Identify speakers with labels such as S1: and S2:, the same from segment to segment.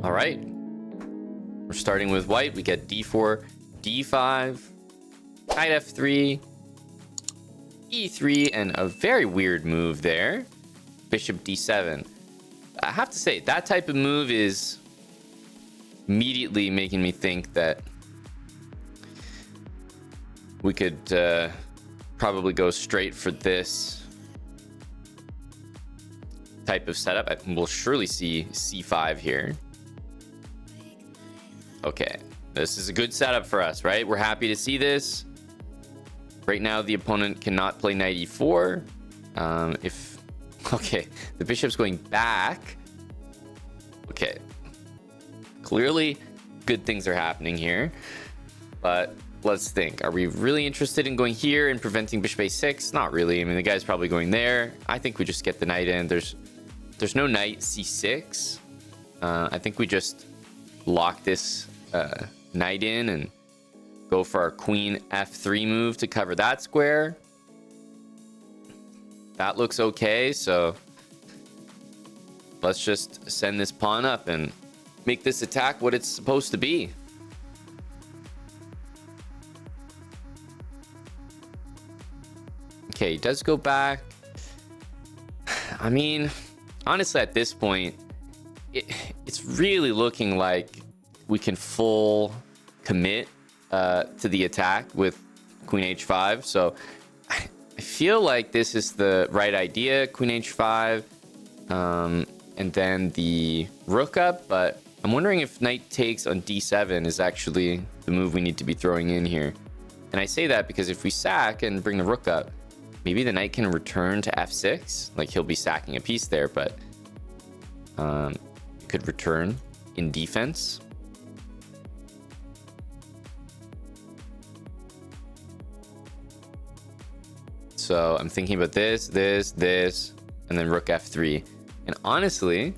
S1: All right. We're starting with white. We get d4, d5, knight f3, e3, and a very weird move there. Bishop d7. I have to say, that type of move is immediately making me think that we could probably go straight for this type of setup. We'll surely see c5 here. Okay, this is a good setup for us, right? We're happy to see this. Right now, the opponent cannot play knight e4. Okay, the bishop's going back. Okay, clearly good things are happening here, but let's think. Are we really interested in going here and preventing bishop a6? Not really. I mean, the guy's probably going there. I think we just get the knight in. There's no knight c6. I think we just lock this knight in and go for our queen f3 move to cover that square. That looks okay, so let's just send this pawn up and make this attack what it's supposed to be. Okay, he does go back. I mean, honestly, at this point, it's really looking like we can full commit to the attack with queen h5. So I feel like this is the right idea, queen h5, and then the rook up. But I'm wondering if knight takes on d7 is actually the move we need to be throwing in here. And I say that because if we sack and bring the rook up, maybe the knight can return to f6. Like, he'll be sacking a piece there, but could return in defense. So I'm thinking about this, and then rook f3. And honestly,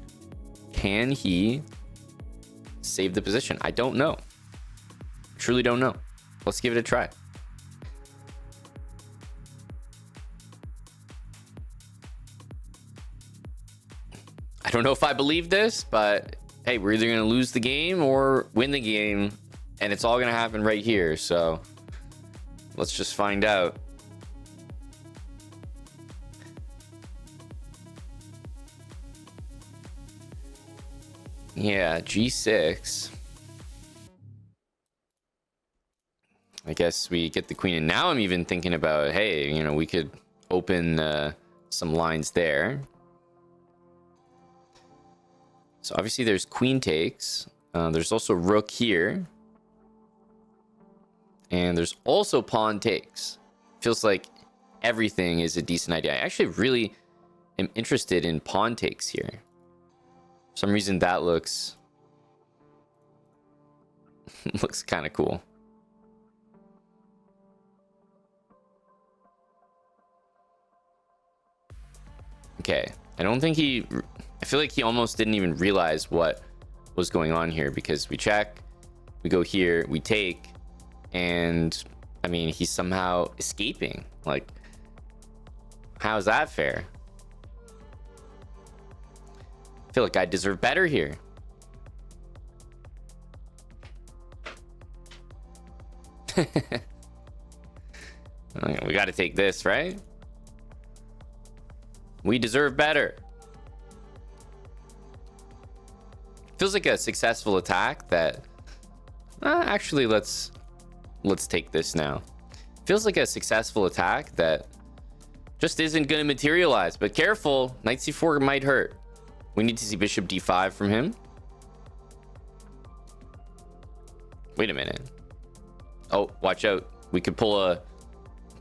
S1: can he save the position? I don't know. Truly don't know. Let's give it a try. I don't know if I believe this, but hey, we're either going to lose the game or win the game, and it's all going to happen right here. So let's just find out. Yeah, g6. I guess we get the queen, and now I'm even thinking about, hey, you know, we could open some lines there. So obviously there's queen takes. There's also rook here. And there's also pawn takes. Feels like everything is a decent idea. I actually really am interested in pawn takes here. For some reason that looks kind of cool. Okay, I feel like he almost didn't even realize what was going on here, because we check, we go here, we take, and I mean, he's somehow escaping. Like, how is that fair? I feel like I deserve better here. We got to take this, right? We deserve better. Feels like a successful attack that actually let's take this now. Feels like a successful attack that just isn't going to materialize, but careful, knight c4 might hurt. We need to see bishop d5 from him. Wait a minute. Oh, watch out. We could pull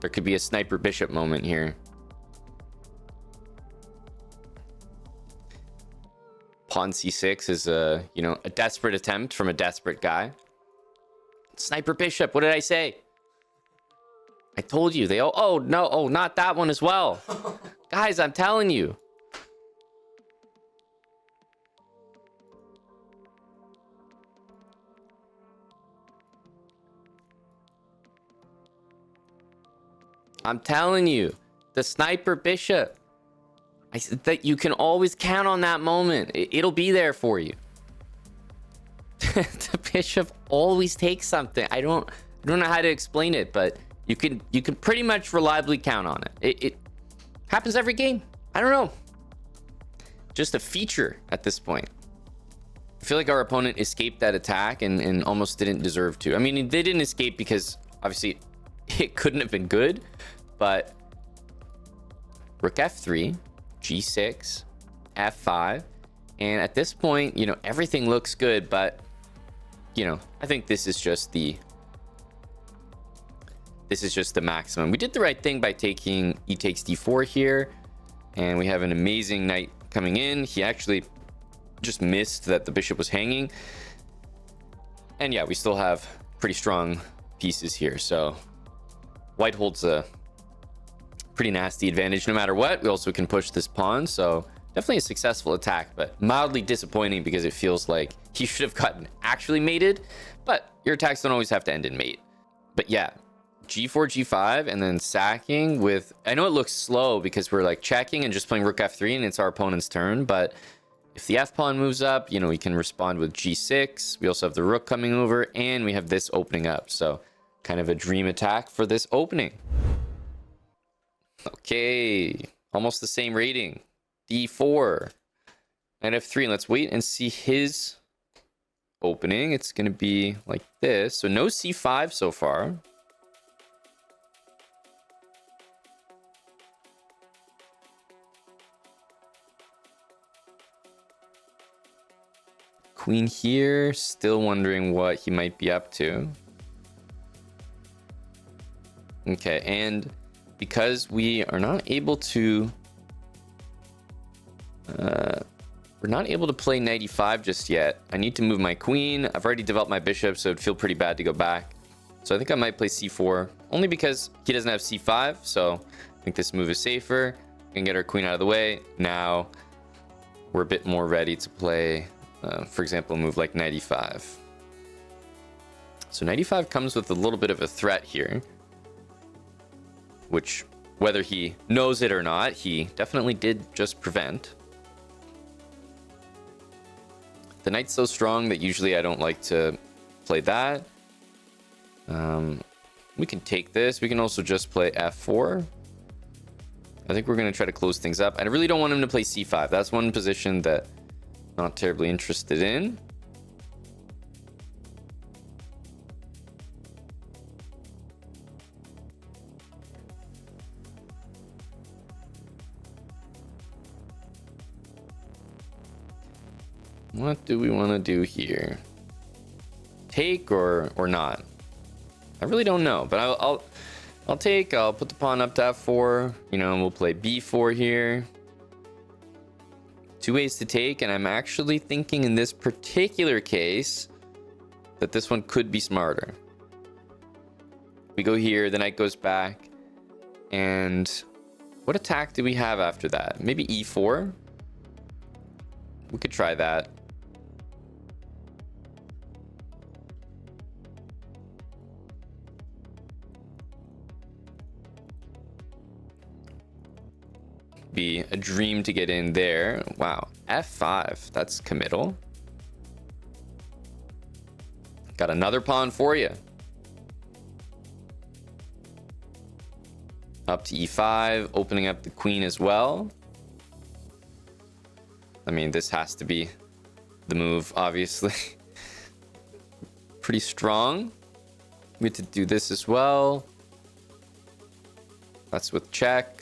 S1: there could be a sniper bishop moment here. Pawn c6 is a desperate attempt from a desperate guy. Sniper bishop, what did I say? I told you. Oh no, not that one as well. Guys, I'm telling you. I'm telling you, the sniper bishop. I said that you can always count on that moment. It'll be there for you. the bishop always takes something. I don't know how to explain it, but you can pretty much reliably count on it. It happens every game. I don't know. Just a feature at this point. I feel like our opponent escaped that attack and almost didn't deserve to. I mean, they didn't escape because obviously it couldn't have been good, but rook f3, g6, f5, and at this point, you know, everything looks good, but you know, I think this is just the maximum. We did the right thing by taking e takes d4 here, and we have an amazing knight coming in. He actually just missed that the bishop was hanging, and yeah, we still have pretty strong pieces here, so white holds a pretty nasty advantage no matter what. We also can push this pawn, so definitely a successful attack, but mildly disappointing because it feels like he should have gotten actually mated, but your attacks don't always have to end in mate. But yeah, g4, g5, and then sacking with, I know it looks slow because we're like checking and just playing rook f3 and it's our opponent's turn, but if the f pawn moves up, you know, we can respond with g6. We also have the rook coming over, and we have this opening up, so kind of a dream attack for this opening. Okay, almost the same rating. d4 and f3, and let's wait and see his opening. It's going to be like this, so no c5 so far. Queen here, still wondering what he might be up to. Okay, and because we are not able to we're not able to play knight e5 just yet. I need to move my queen. I've already developed my bishop, so it'd feel pretty bad to go back. So I think I might play c4, only because he doesn't have c5, so I think this move is safer. We can get our queen out of the way. Now we're a bit more ready to play, for example, a move like knight e5. So knight e5 comes with a little bit of a threat here, which, whether he knows it or not, he definitely did just prevent. The knight's so strong that usually I don't like to play that. We can take this. We can also just play f4. I think we're going to try to close things up. I really don't want him to play c5. That's one position that I'm not terribly interested in. What do we want to do here? Take or not? I really don't know, but I'll take. I'll put the pawn up to f4. You know, and we'll play b4 here. Two ways to take, and I'm actually thinking in this particular case that this one could be smarter. We go here, the knight goes back, and what attack do we have after that? Maybe e4? We could try that. Be a dream to get in there. Wow, f5, that's committal. Got another pawn for you. Up to e5, opening up the queen as well. I mean, this has to be the move, obviously. Pretty strong. We have to do this as well. That's with check.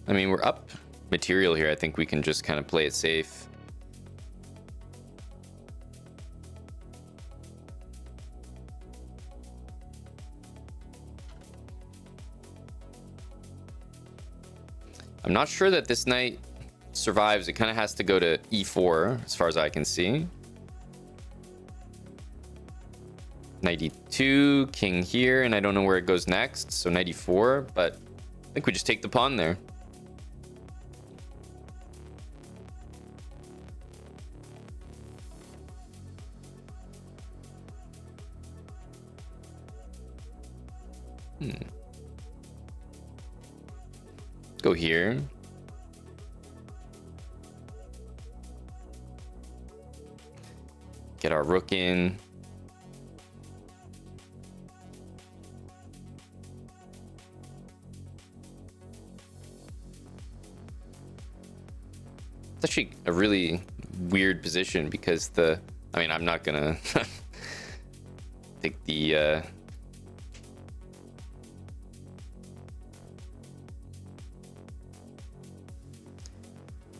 S1: I mean, we're up material here. I think we can just kind of play it safe. I'm not sure that this knight survives. It kind of has to go to e4 as far as I can see. Knight e2, king here, and I don't know where it goes next, so knight e4, but I think we just take the pawn there. Go here. Get our rook in. It's actually a really weird position because I mean, I'm not gonna take the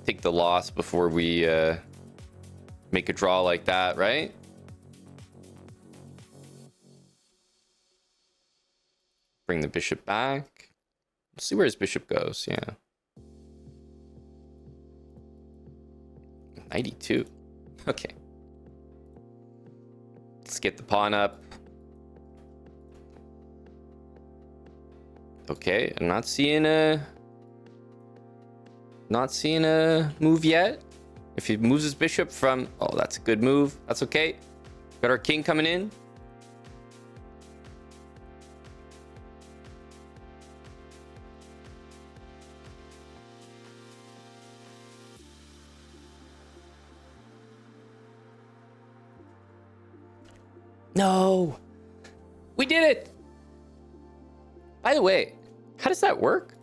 S1: take the loss before we make a draw like that, right? Bring the bishop back. Let's see where his bishop goes. Yeah. 92. Okay. Let's get the pawn up. Okay, I'm not seeing a move yet. If he moves his bishop from, oh, that's a good move. That's okay. Got our king coming in. No, we did it. By the way, how does that work?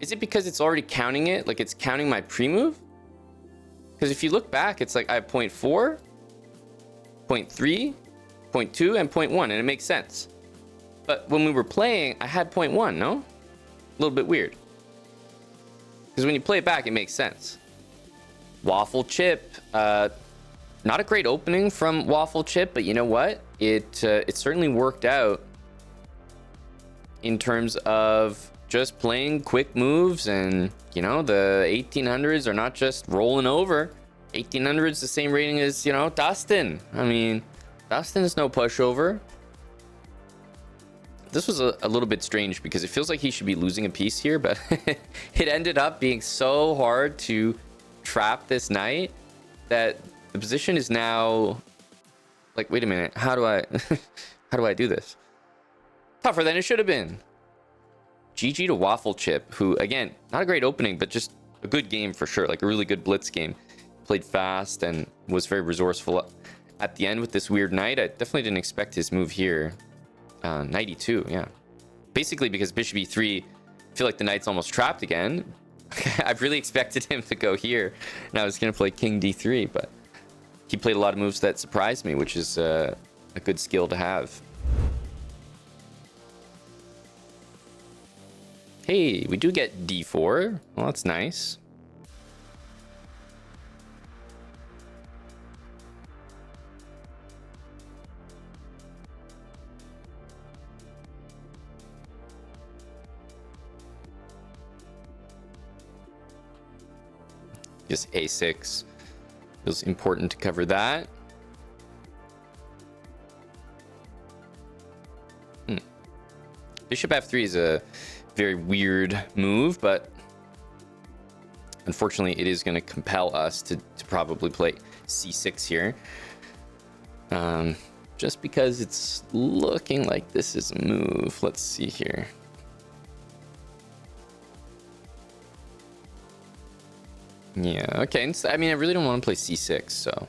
S1: Is it because it's already counting it? Like it's counting my pre-move? Because if you look back, it's like I have 0.4, 0.3, 0.2, and 0.1, and it makes sense. But when we were playing, I had 0.1, no? A little bit weird. Because when you play it back, it makes sense. Waffle Chip. Not a great opening from Waffle Chip, but you know what? It certainly worked out in terms of just playing quick moves, and you know, the 1800s are not just rolling over. 1800s the same rating as, you know, Dustin. I mean, Dustin is no pushover. This was a little bit strange because it feels like he should be losing a piece here, but it ended up being so hard to trap this knight that the position is now like, wait a minute, how do I how do I do this? Tougher than it should have been. GG to Waffle Chip, who again, not a great opening, but just a good game for sure. Like a really good blitz game. Played fast and was very resourceful at the end with this weird knight. I definitely didn't expect his move here. 92, yeah. Basically because bishop e3, I feel like the knight's almost trapped again. I've really expected him to go here, and I was gonna play king d3, but he played a lot of moves that surprised me, which is a good skill to have. Hey, we do get d4. Well, that's nice. Just a6. Feels important to cover that. Bishop f3 is a very weird move, but unfortunately it is going to compel us to probably play c6 here. Just because it's looking like this is a move. Let's see here. Yeah, okay. I mean, I really don't want to play c6, so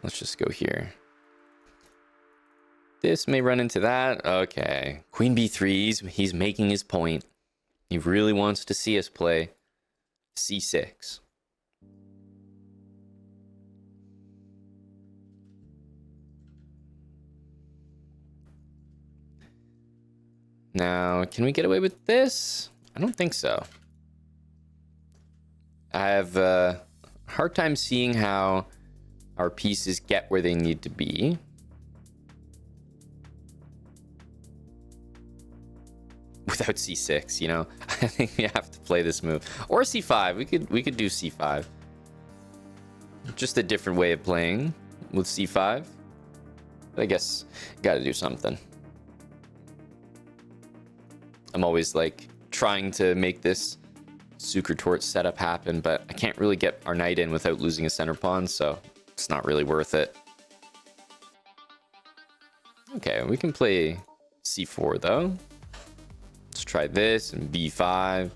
S1: let's just go here. This may run into that. Okay. Queen b3, he's making his point. He really wants to see us play c6. Now, can we get away with this? I don't think so. I have a hard time seeing how our pieces get where they need to be. Without c6, you know? I think we have to play this move. Or c5. We could do c5. Just a different way of playing with c5. But I guess gotta do something. I'm always like trying to make this Zukertort setup happen, but I can't really get our knight in without losing a center pawn, so it's not really worth it. Okay, we can play c4 though. try this and b5.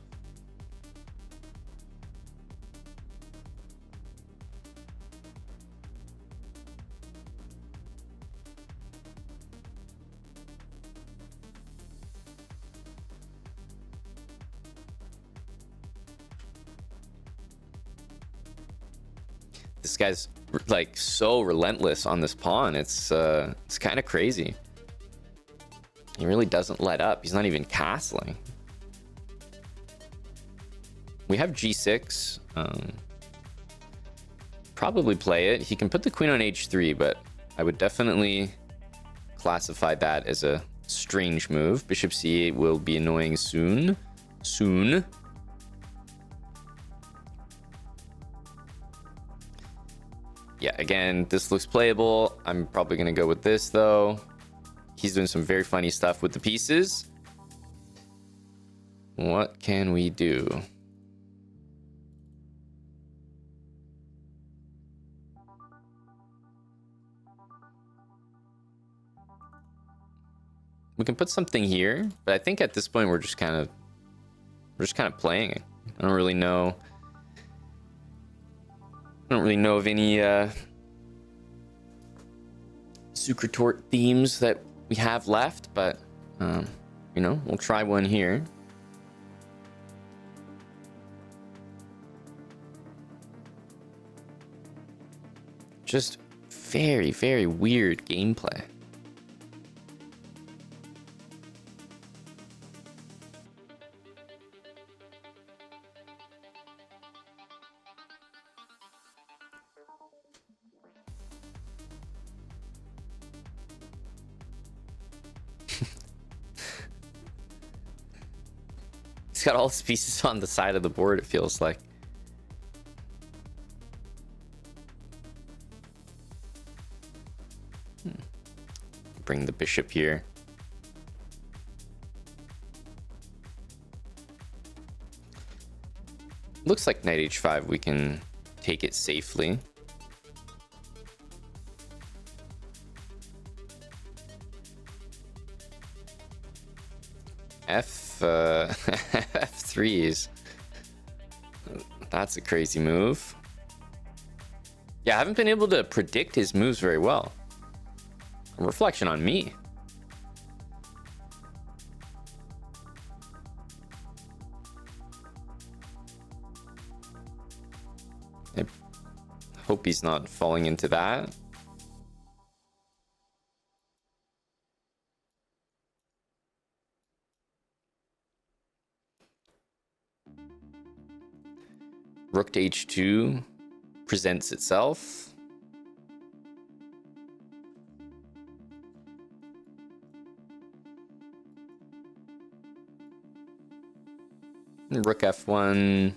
S1: This guy's like so relentless on this pawn. It's kind of crazy. He really doesn't let up. He's not even castling. We have g6. Probably play it. He can put the queen on h3, but I would definitely classify that as a strange move. Bishop c8 will be annoying soon. Yeah, again, this looks playable. I'm probably going to go with this, though. He's doing some very funny stuff with the pieces. What can we do? We can put something here, but I think at this point we're just kind of playing it. I don't really know of any Zukertort themes that we have left, but you know, we'll try one here. Just very, very weird gameplay. He's got all his pieces on the side of the board, it feels like. Bring the bishop here. Looks like knight h5, we can take it safely. F3s. That's a crazy move. Yeah, I haven't been able to predict his moves very well. A reflection on me. I hope he's not falling into that. Rook to h2 presents itself. Rook f1.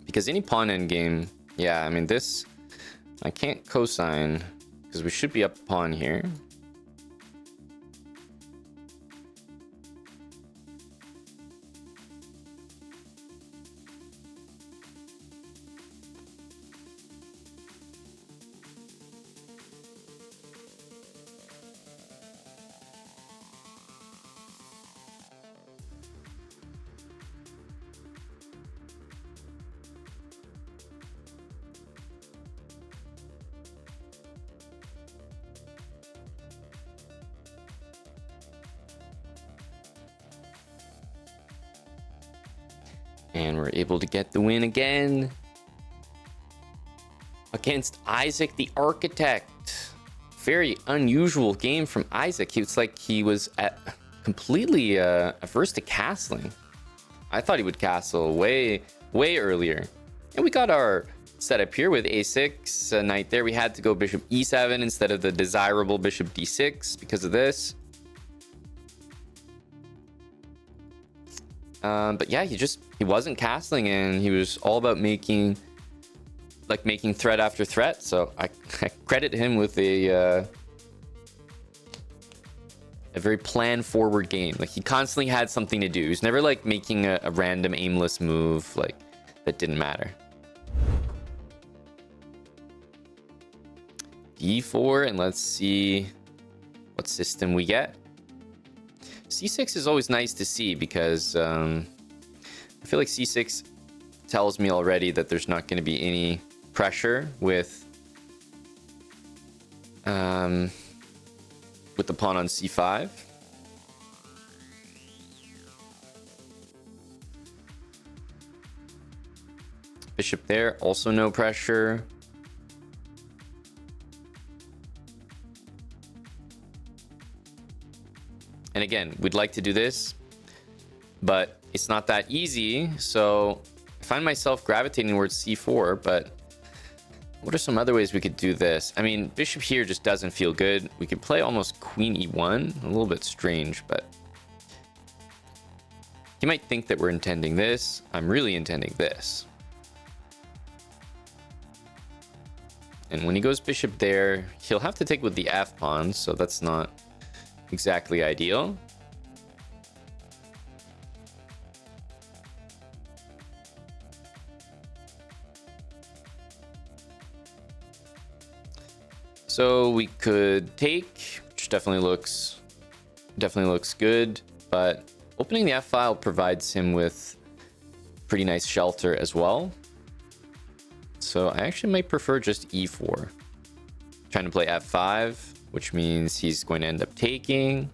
S1: Because any pawn endgame, yeah, I mean this, I can't cosign because we should be up a pawn here. And we're able to get the win again against Isaac the Architect. Very unusual game from Isaac. It's like he was completely averse to castling. I thought he would castle way earlier. And we got our setup here with a6, knight there. We had to go bishop e7 instead of the desirable bishop d6 because of this. But yeah, he wasn't castling, and he was all about making threat after threat. So I credit him with a very plan forward game. Like, he constantly had something to do. He's never like making a random aimless move like that didn't matter. d4, and let's see what system we get. c6 is always nice to see because I feel like c6 tells me already that there's not going to be any pressure with the pawn on c5. Bishop there, also no pressure. And again, we'd like to do this, but it's not that easy. So I find myself gravitating towards c4, but what are some other ways we could do this? I mean, bishop here just doesn't feel good. We could play almost queen e1, a little bit strange, but you might think that we're intending this. I'm really intending this. And when he goes bishop there, he'll have to take with the f pawn, so that's not exactly ideal. So we could take, which definitely looks good, but opening the f file provides him with pretty nice shelter as well. So I actually might prefer just e4. Trying to play f5, which means he's going to end up taking.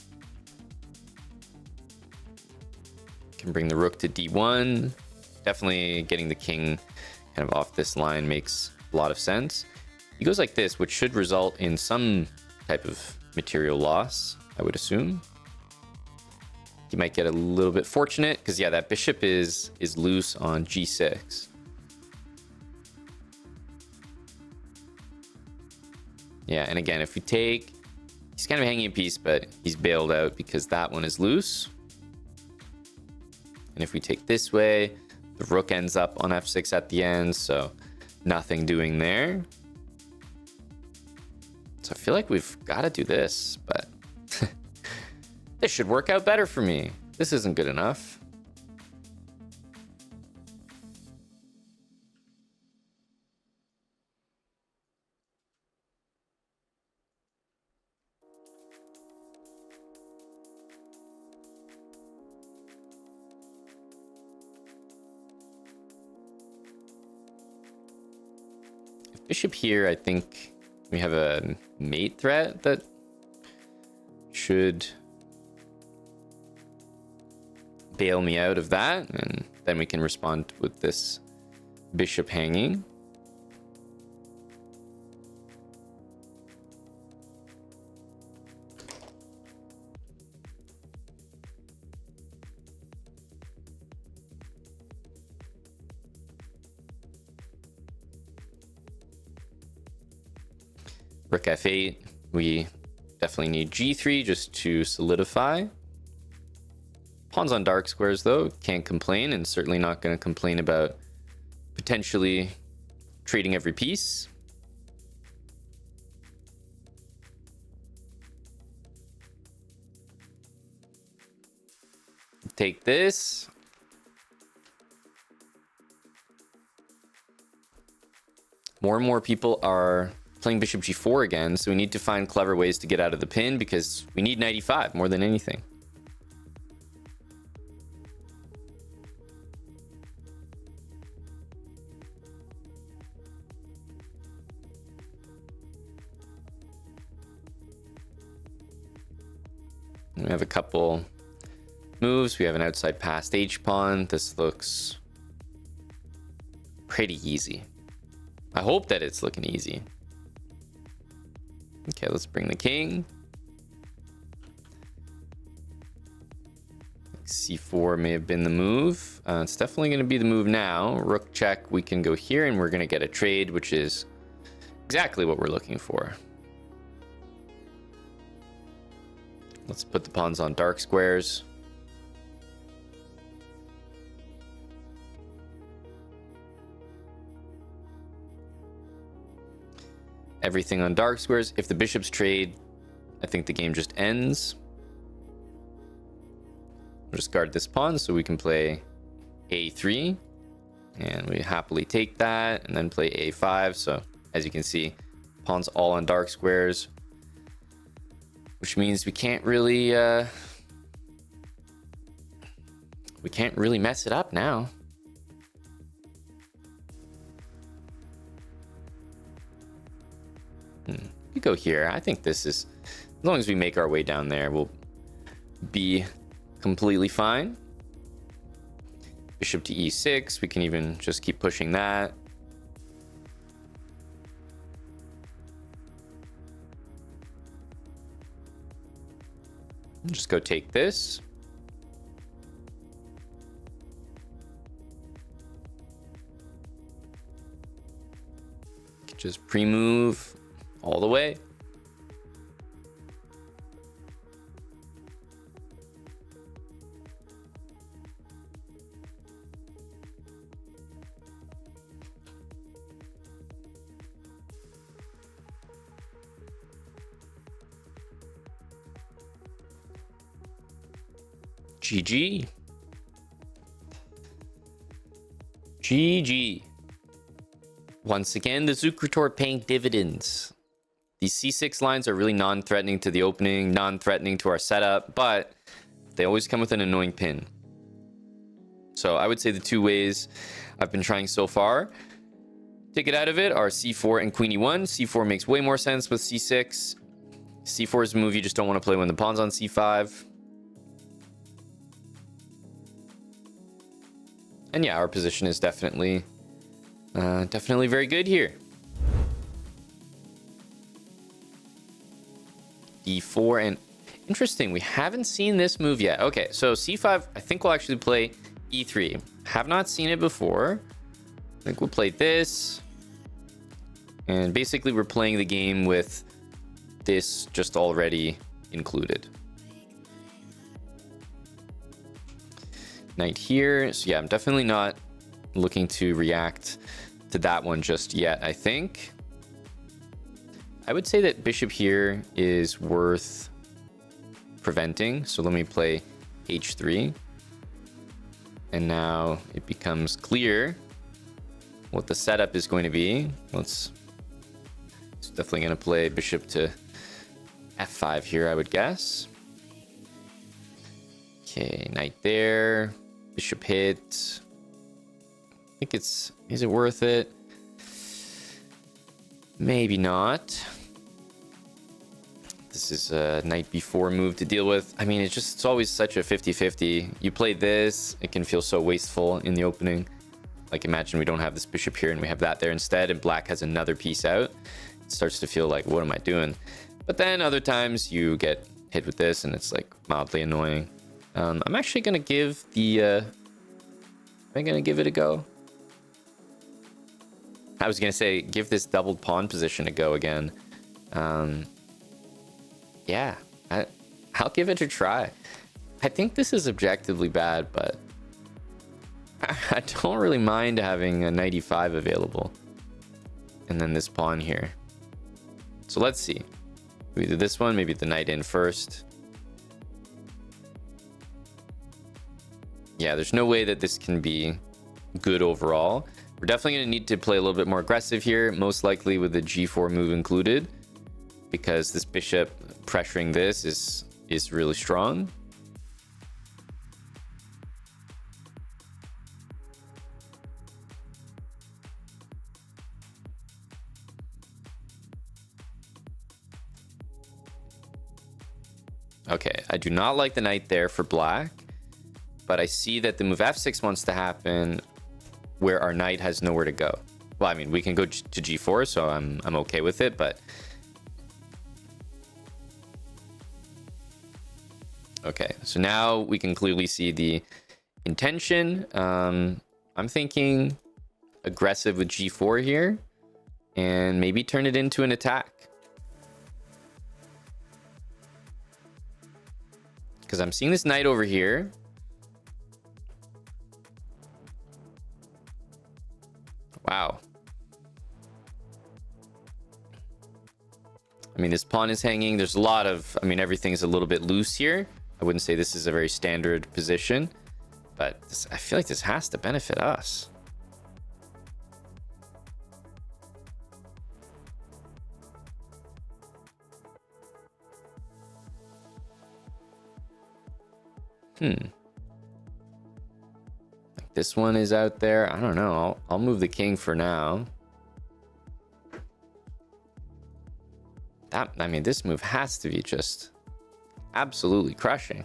S1: Can bring the rook to d1. Definitely getting the king kind of off this line makes a lot of sense. He goes like this, which should result in some type of material loss, I would assume. He might get a little bit fortunate because, yeah, that bishop is loose on g6. Yeah, and again, if we take, he's kind of hanging a piece, but he's bailed out because that one is loose. And if we take this way, the rook ends up on f6 at the end, so nothing doing there. So I feel like we've got to do this, but this should work out better for me. This isn't good enough. Bishop here, I think we have a mate threat that should bail me out of that, and then we can respond with this bishop hanging. Rook f8, we definitely need g3 just to solidify. Pawns on dark squares, though, can't complain, and certainly not going to complain about potentially trading every piece. Take this. More and more people are playing bishop g4 again, so we need to find clever ways to get out of the pin because we need knight e5 more than anything. We have a couple moves. We have an outside passed h pawn. This looks pretty easy. I hope that it's looking easy. Okay, let's bring the king. c4 may have been the move. It's definitely going to be the move now. Rook check, we can go here and we're going to get a trade, which is exactly what we're looking for. Let's put the pawns on dark squares. Everything on dark squares. If the bishops trade, I think the game just ends. We'll just guard this pawn so we can play a3. And we happily take that and then play a5. So as you can see, pawns all on dark squares, which means we can't really we can't really mess it up now. We go here. I think this is, as long as we make our way down there, we'll be completely fine. Bishop to e6. We can even just keep pushing that. Just go take this. Just pre-move all the way. GG. GG. Once again, the Zukertort paying dividends. These c6 lines are really non-threatening to the opening, non-threatening to our setup, but they always come with an annoying pin. So I would say the two ways I've been trying so far to get out of it are c4 and queen e1. c4 makes way more sense with c6. c4 is a move you just don't want to play when the pawn's on c5. And yeah, our position is definitely very good here. d4 and interesting, we haven't seen this move yet. Okay, so c5, I think we'll actually play e3. Have not seen it before. I think we'll play this. And basically we're playing the game with this just already included. Knight here. So yeah, I'm definitely not looking to react to that one just yet, I think. I would say that bishop here is worth preventing. So let me play h3. And now it becomes clear what the setup is going to be. It's definitely going to play bishop to f5 here, I would guess. Okay, knight there. Bishop hit. I think is it worth it? Maybe not. This is a knight b4 move to deal with. I mean, it's always such a 50-50. You play this, it can feel so wasteful in the opening. Like imagine we don't have this bishop here and we have that there instead, and black has another piece out. It starts to feel like, what am I doing? But then other times you get hit with this and it's like mildly annoying. I'm actually gonna give the am I gonna give it a go? I was gonna say give this doubled pawn position a go again. Yeah, I'll give it a try. I think this is objectively bad, but I don't really mind having a knight e5 available. And then this pawn here. So let's see. We do this one, maybe the knight in first. Yeah, there's no way that this can be good overall. We're definitely going to need to play a little bit more aggressive here, most likely with the g4 move included, because this bishop pressuring this is really strong. Okay, I do not like the knight there for black, but I see that the move f6 wants to happen where our knight has nowhere to go. Well, I mean, we can go to g4, so I'm okay with it, but okay, so now we can clearly see the intention. I'm thinking aggressive with g4 here and maybe turn it into an attack. Because I'm seeing this knight over here. Wow. I mean, this pawn is hanging. There's a lot of, I mean, everything's a little bit loose here. I wouldn't say this is a very standard position, but this, I feel like this has to benefit us. This one is out there. I don't know. I'll move the king for now. I mean, this move has to be just absolutely crushing.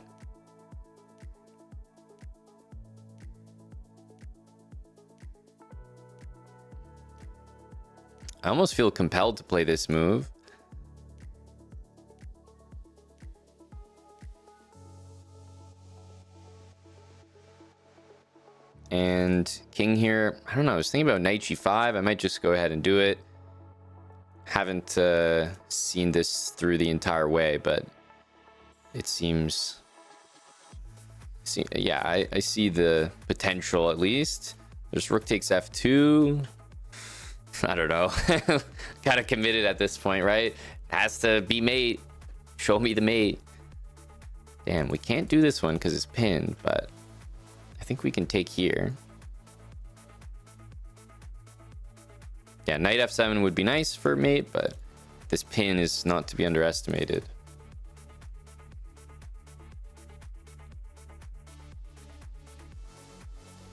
S1: I almost feel compelled to play this move. And king here, I don't know. I was thinking about knight g5. I might just go ahead and do it. Haven't seen this through the entire way, but it seems... yeah, I see the potential at least. There's rook takes f2. I don't know. Gotta commit it at this point, right? Has to be mate. Show me the mate. Damn, we can't do this one because it's pinned, but I think we can take here. Yeah, knight f7 would be nice for mate, but this pin is not to be underestimated.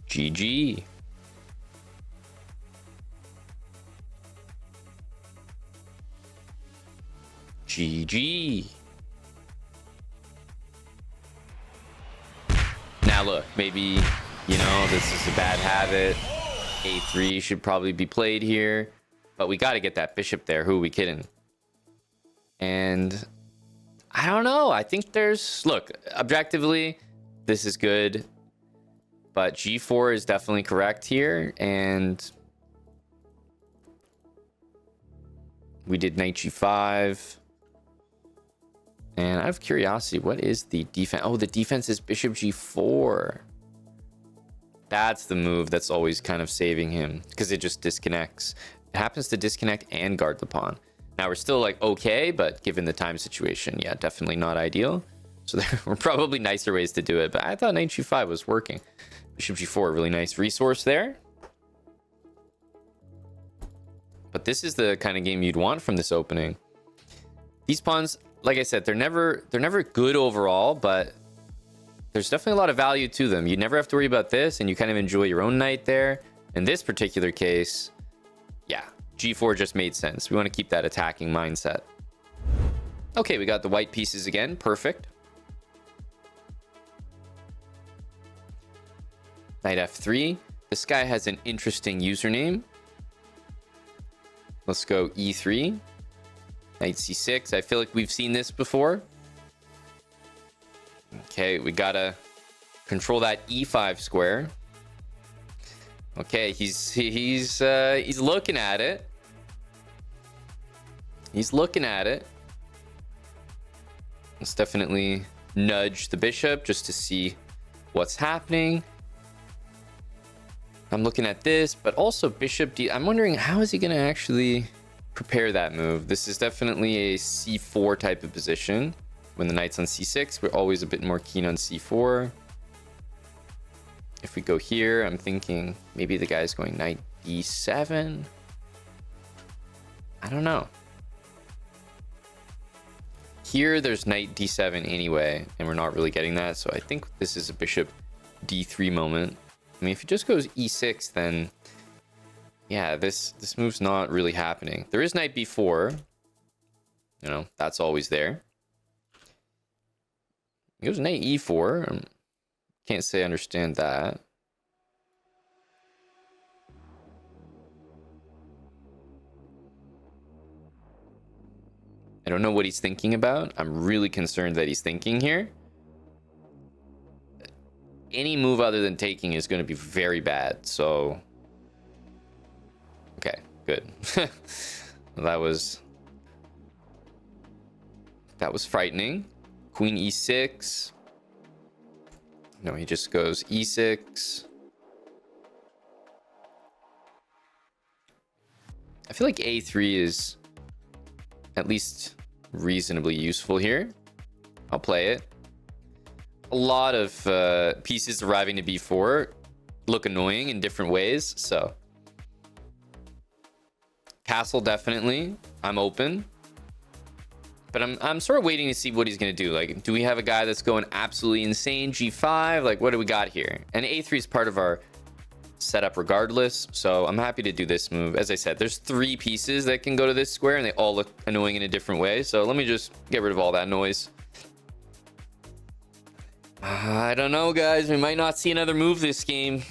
S1: GG. GG. Now look, maybe, you know, this is a bad habit. A3 should probably be played here, but we got to get that bishop there. Who are we kidding? And I don't know. I think there's, look, objectively, this is good, but G4 is definitely correct here. And we did knight G5. And out of curiosity, what is the defense? Oh, the defense is bishop G4. That's the move that's always kind of saving him because it just disconnects. It happens to disconnect and guard the pawn. Now we're still like okay, but given the time situation, yeah, definitely not ideal. So there were probably nicer ways to do it, but I thought knight G5 was working. Bishop G4, really nice resource there. But this is the kind of game you'd want from this opening. These pawns, like I said, they're never good overall, but there's definitely a lot of value to them. You never have to worry about this, and you kind of enjoy your own knight there. In this particular case, yeah, G4 just made sense. We want to keep that attacking mindset. Okay, we got the white pieces again. Perfect. Knight f3. This guy has an interesting username. Let's go e3. Knight c6. I feel like we've seen this before. Okay, we gotta control that e5 square. Okay, he's looking at it. He's looking at it. Let's definitely nudge the bishop just to see what's happening. I'm looking at this, but also bishop d. I'm wondering how is he gonna actually prepare that move. This is definitely a c4 type of position. When the knight's on c6, we're always a bit more keen on c4. If we go here, I'm thinking maybe the guy's going knight d7. I don't know. Here, there's knight d7 anyway, and we're not really getting that. So I think this is a bishop d3 moment. I mean, if it just goes e6, then yeah, this move's not really happening. There is knight b4. You know, that's always there. It goes knight e4. Can't say I understand that. I don't know what he's thinking about. I'm really concerned that he's thinking here. Any move other than taking is going to be very bad. So, okay, good. that was frightening. Queen e6. No, he just goes e6. I feel like a3 is at least reasonably useful here. I'll play it. A lot of pieces arriving to b4 look annoying in different ways, so castle definitely. I'm open. But I'm sort of waiting to see what he's going to do. Like, do we have a guy that's going absolutely insane? G5? Like, what do we got here? And A3 is part of our set up regardless. So I'm happy to do this move. As I said, there's 3 pieces that can go to this square and they all look annoying in a different way. So let me just get rid of all that noise. I don't know, guys. We might not see another move this game.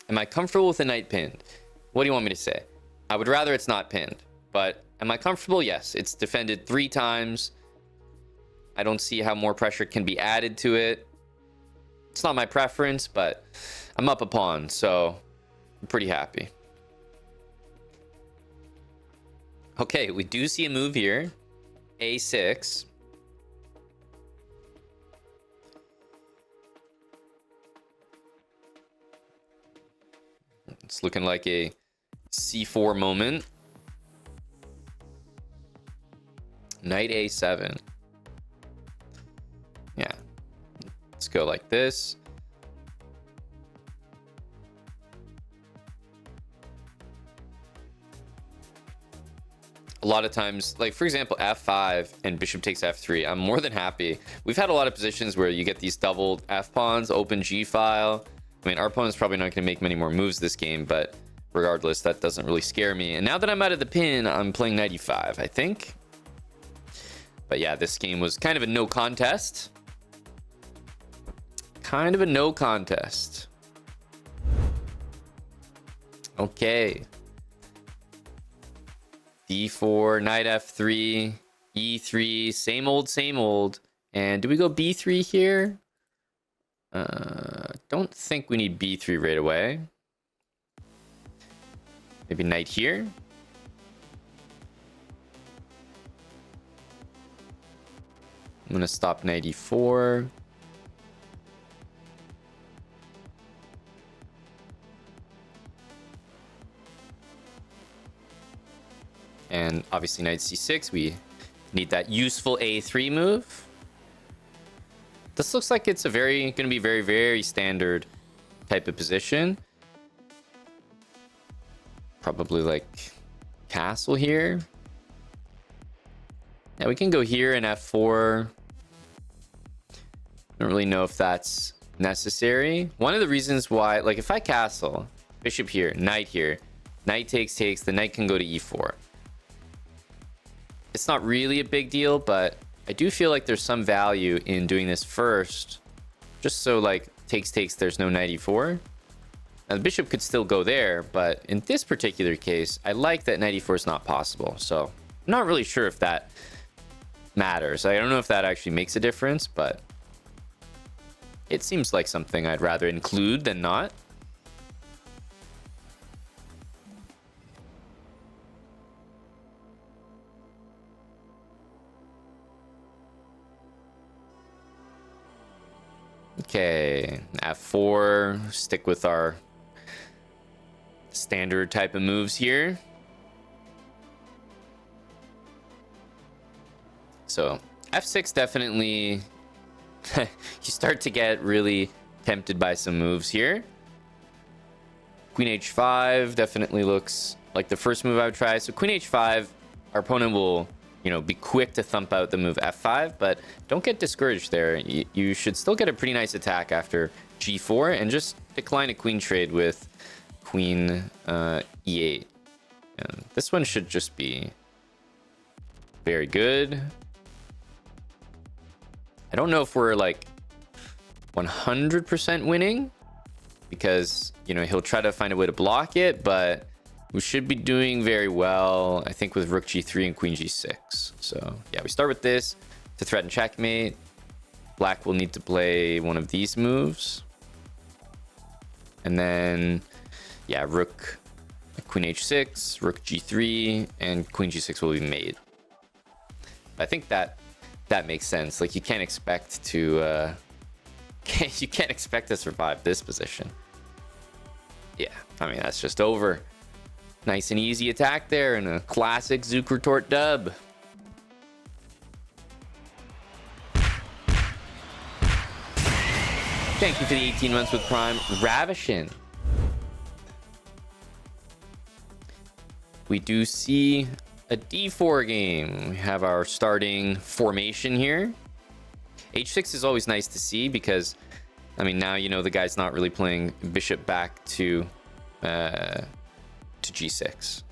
S1: Am I comfortable with a knight pinned? What do you want me to say? I would rather it's not pinned, but am I comfortable? Yes. It's defended 3 times. I don't see how more pressure can be added to it. It's not my preference, but I'm up a pawn, so I'm pretty happy. Okay, we do see a move here. A6. It's looking like a C4 moment. Knight A7. Yeah. Let's go like this. A lot of times, like for example, F5 and bishop takes F3, I'm more than happy. We've had a lot of positions where you get these doubled F pawns, open G file. I mean, our opponent's probably not going to make many more moves this game, but regardless, that doesn't really scare me. And now that I'm out of the pin, I'm playing knight E5, I think. But yeah, this game was kind of a no contest. Kind of a no contest. Okay. D4, knight F3, E3, same old, same old. And do we go B3 here? Don't think we need B3 right away. Maybe knight here. I'm gonna stop knight E4. And obviously knight C6, we need that useful A3 move. This looks like it's gonna be very, very standard type of position. Probably like castle here. Yeah, we can go here and F4. Don't really know if that's necessary. One of the reasons why, like if I castle, bishop here, knight takes, the knight can go to E4. It's not really a big deal, but I do feel like there's some value in doing this first, just so like takes, there's no knight E4. Now the bishop could still go there, but in this particular case, I like that knight E4 is not possible. So I'm not really sure if that matters. I don't know if that actually makes a difference, but it seems like something I'd rather include than not. Okay, F4, stick with our standard type of moves here. So F6 definitely, you start to get really tempted by some moves here. Queen H5 definitely looks like the first move I would try. So Queen H5, our opponent will, be quick to thump out the move F5, but don't get discouraged there. You should still get a pretty nice attack after G4 and just decline a queen trade with Queen E8. And this one should just be very good. I don't know if we're like 100% winning because, he'll try to find a way to block it, but we should be doing very well, I think, with rook G3 and queen G6. So yeah, we start with this to threaten checkmate. Black will need to play one of these moves. And then, yeah, rook, queen H6, rook G3, and queen G6 will be made. I think that makes sense. Like, you can't expect to you can't expect to survive this position. Yeah, I mean, that's just over. Nice and easy attack there and a classic Zukertort dub. Thank you for the 18 months with Prime. Ravishing. We do see a D4 game. We have our starting formation here. H6 is always nice to see because, I mean, now you know the guy's not really playing bishop back to G6.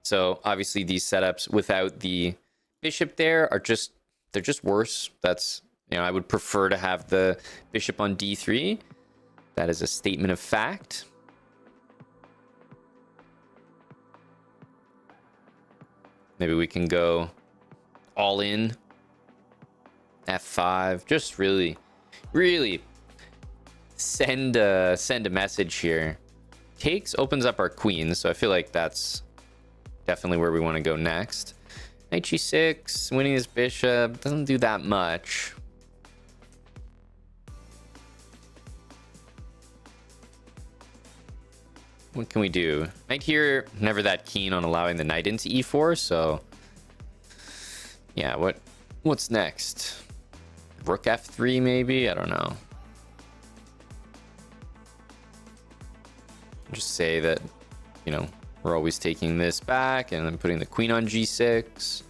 S1: So obviously these setups without the bishop there are just, they're just worse. That's, you know, I would prefer to have the bishop on D3. That is a statement of fact. Maybe we can go all in. F5. Just really send a message here. Takes opens up our queen, so I feel like that's definitely where we want to go next. Knight G6, winning his bishop doesn't do that much. What can we do? Knight here, never that keen on allowing the knight into E4, so yeah, what's next? Rook F3 maybe? I don't know. Just say that, you know, we're always taking this back and then putting the queen on G6.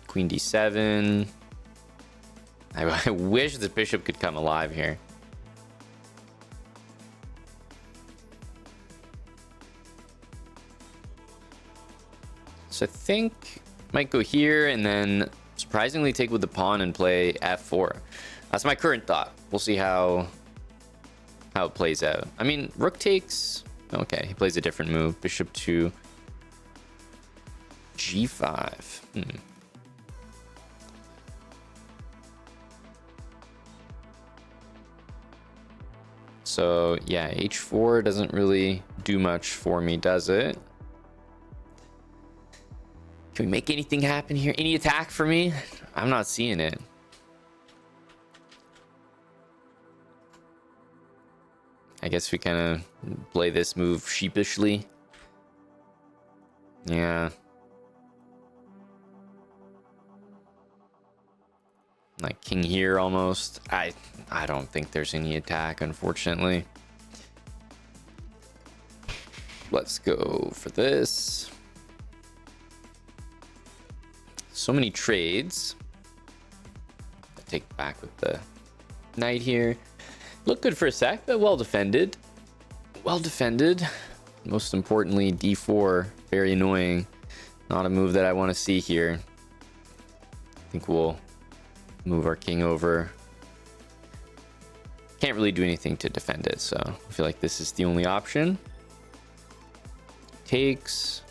S1: Queen D7. I wish this bishop could come alive here. So I think might go here and then surprisingly take with the pawn and play F4. That's my current thought. We'll see how it plays out. I mean, rook takes. Okay, he plays a different move. Bishop to G5. So yeah, H4 doesn't really do much for me, does it? Can we make anything happen here? Any attack for me? I'm not seeing it. I guess we kind of play this move sheepishly. Yeah. Like king here almost. I don't think there's any attack, unfortunately. Let's go for this. So many trades. I'll take back with the knight here. Looked good for a sec, but well defended. Well defended. Most importantly, D4. Very annoying. Not a move that I want to see here. I think we'll move our king over. Can't really do anything to defend it, so I feel like this is the only option. Takes.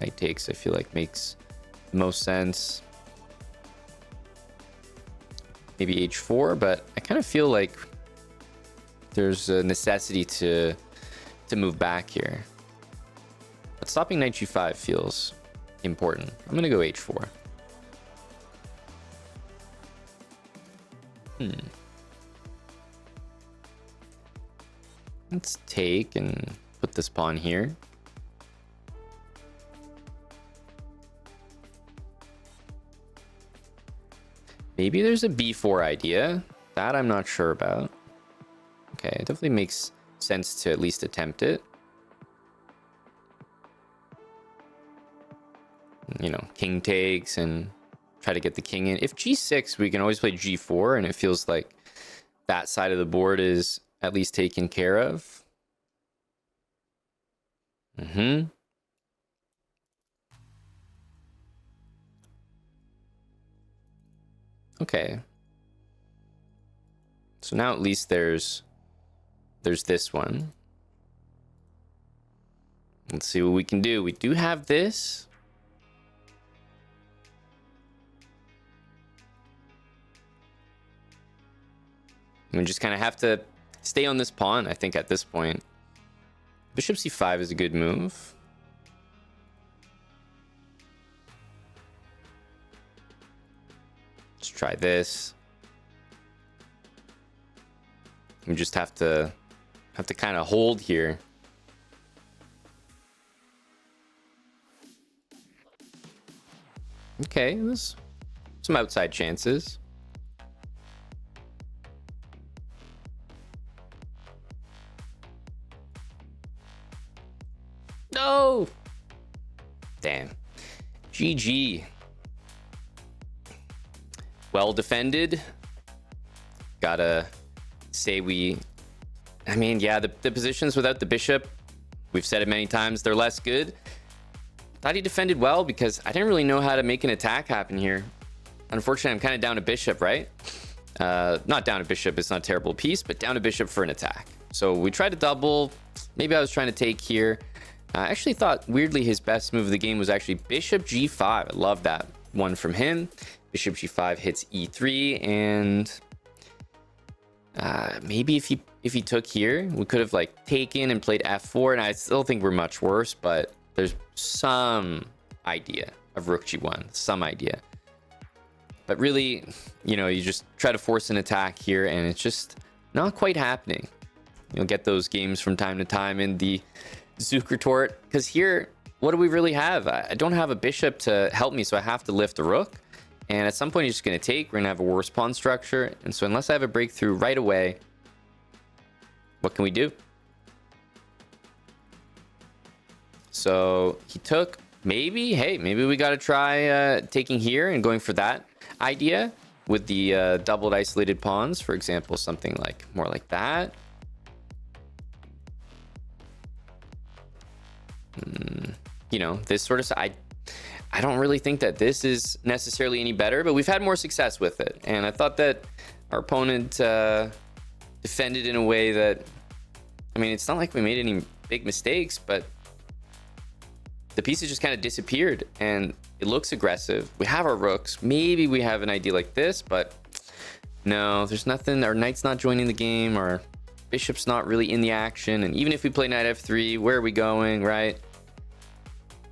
S1: Knight takes, I feel like makes the most sense. Maybe H4, but I kind of feel like there's a necessity to move back here. But stopping Knight G5 feels important. I'm gonna go H4. Let's take and put this pawn here. Maybe there's a B4 idea. That I'm not sure about. Okay, it definitely makes sense to at least attempt it. You know, king takes and try to get the king in. If G6, we can always play G4, and it feels like that side of the board is at least taken care of. Okay. So now at least there's this one. Let's see what we can do. We do have this. We just kind of have to stay on this pawn, I think, at this point. Bishop C5 is a good move. Let's try this. We just have to kind of hold here. Okay, there's some outside chances. GG. Well defended. Gotta say I mean, yeah, the positions without the bishop, we've said it many times, they're less good. Thought he defended well because I didn't really know how to make an attack happen here. Unfortunately, I'm kind of down a bishop, right? Not down a bishop, it's not a terrible piece, but down a bishop for an attack. So we tried to double. Maybe I was trying to take here. I actually thought, weirdly, his best move of the game was actually bishop g5. I love that one from him. Bishop g5 hits e3, and maybe if he took here, we could have like taken and played f4, and I still think we're much worse, but there's some idea of rook g1, some idea. But really, you know, you just try to force an attack here, and it's just not quite happening. You'll get those games from time to time in the Zukertort, because here, what do we really have? I don't have a bishop to help me, so I have to lift a rook. And at some point, you're just going to take. We're going to have a worse pawn structure. And so unless I have a breakthrough right away, what can we do? So he took. Maybe, hey, maybe we got to try taking here and going for that idea with the doubled isolated pawns. For example, something like more like that. You know, this sort of, I don't really think that this is necessarily any better, but we've had more success with it. And I thought that our opponent defended in a way that, I mean, it's not like we made any big mistakes, but the pieces just kind of disappeared, and it looks aggressive. We have our rooks. Maybe we have an idea like this, but no, there's nothing. Our knight's not joining the game. Our bishop's not really in the action. And even if we play knight f3, where are we going, right?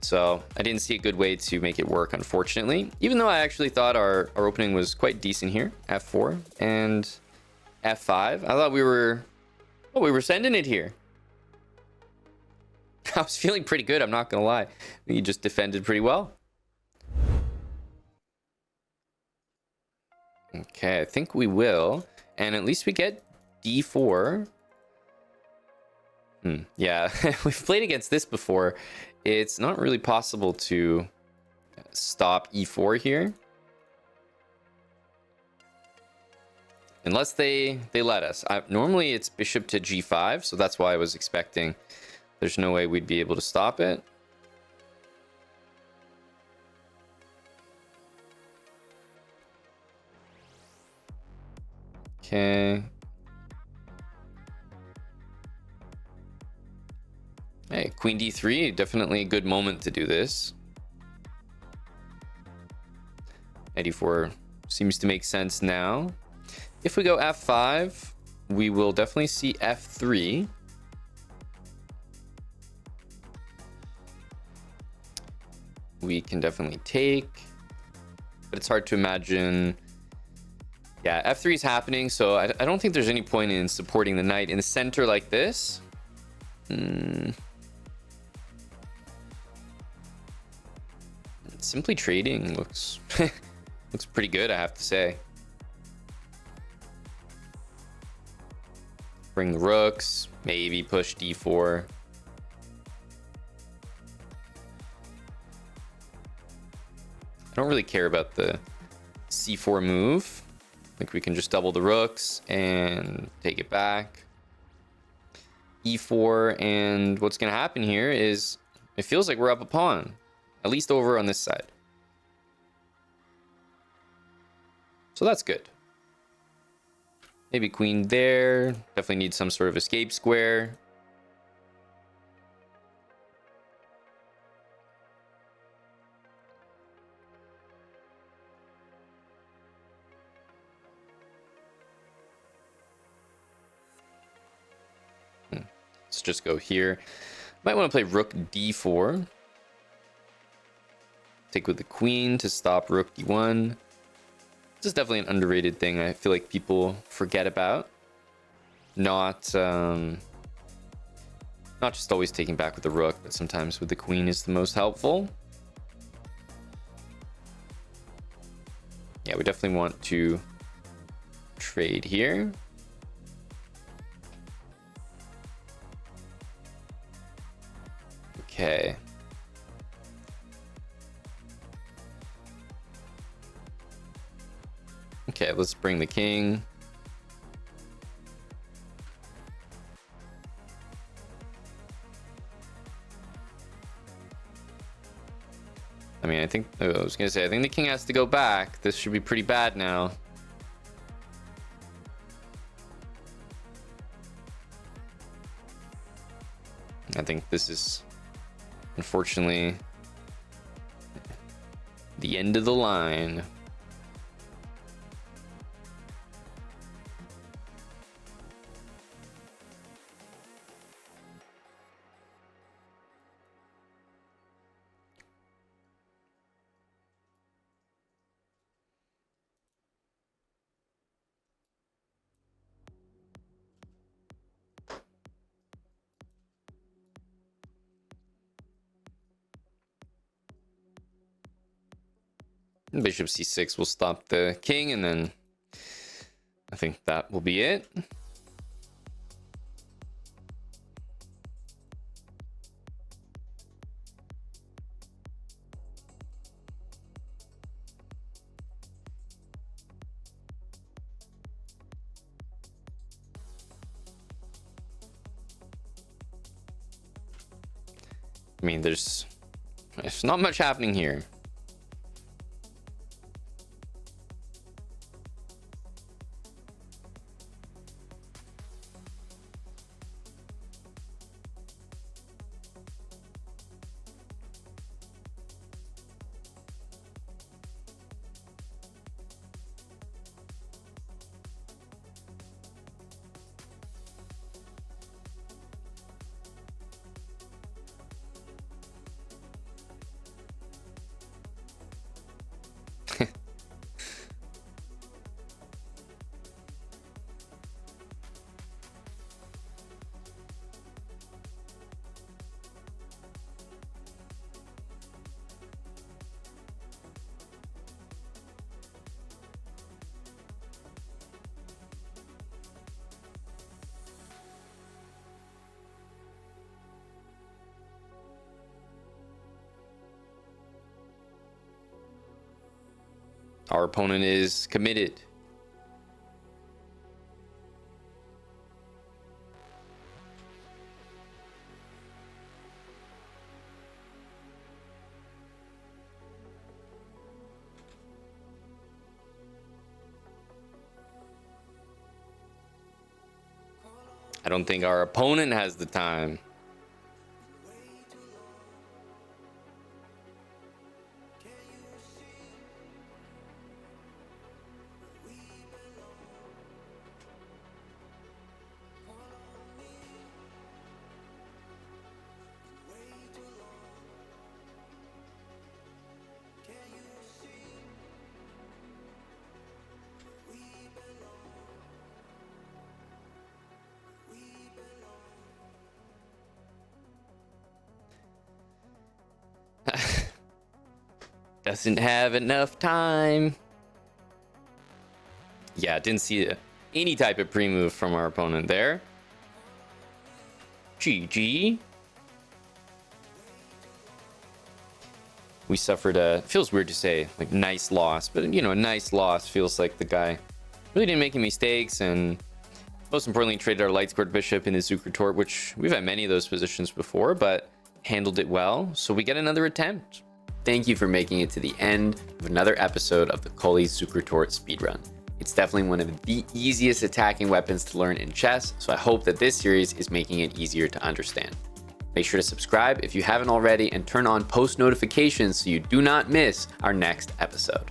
S1: So I didn't see a good way to make it work, unfortunately. Even though I actually thought our opening was quite decent here. f4 and f5. I thought we were sending it here. I was feeling pretty good, I'm not gonna lie. He just defended pretty well. Okay, I think we will. And at least we get d4. Yeah, we've played against this before. It's not really possible to stop e4 here. Unless they let us. Normally it's bishop to g5, so that's why I was expecting there's no way we'd be able to stop it. Okay. Hey, queen d3, definitely a good moment to do this. Knight e4 seems to make sense now. If we go f5, we will definitely see f3. We can definitely take, but it's hard to imagine. Yeah, f3 is happening, so I don't think there's any point in supporting the knight in the center like this. Simply trading looks looks pretty good, I have to say. Bring the rooks, maybe push d4. I don't really care about the c4 move. I think we can just double the rooks and take it back. e4, and what's going to happen here is it feels like we're up a pawn, at least over on this side. So that's good. Maybe queen there. Definitely need some sort of escape square. Let's just go here. Might want to play rook d4. Take with the queen to stop rook d1. This is definitely an underrated thing I feel like people forget about. Not just always taking back with the rook, but sometimes with the queen is the most helpful. Yeah, we definitely want to trade here. Okay. Okay, let's bring the king. I mean, I think I was gonna say, I think the king has to go back. This should be pretty bad now. I think this is unfortunately the end of the line. Bishop c6 will stop the king, and then I think that will be it. I mean, there's not much happening here. Our opponent is committed. I don't think our opponent has the time. Doesn't have enough time. Yeah, didn't see any type of pre-move from our opponent there. GG. We suffered a, feels weird to say, like, nice loss, but you know, a nice loss feels like the guy really didn't make any mistakes, and most importantly, traded our light squared bishop in the Zukertort, which we've had many of those positions before, but handled it well. So we get another attempt. Thank you for making it to the end of another episode of the Colle Zukertort speedrun. It's definitely one of the easiest attacking weapons to learn in chess, so I hope that this series is making it easier to understand. Make sure to subscribe if you haven't already and turn on post notifications so you do not miss our next episode.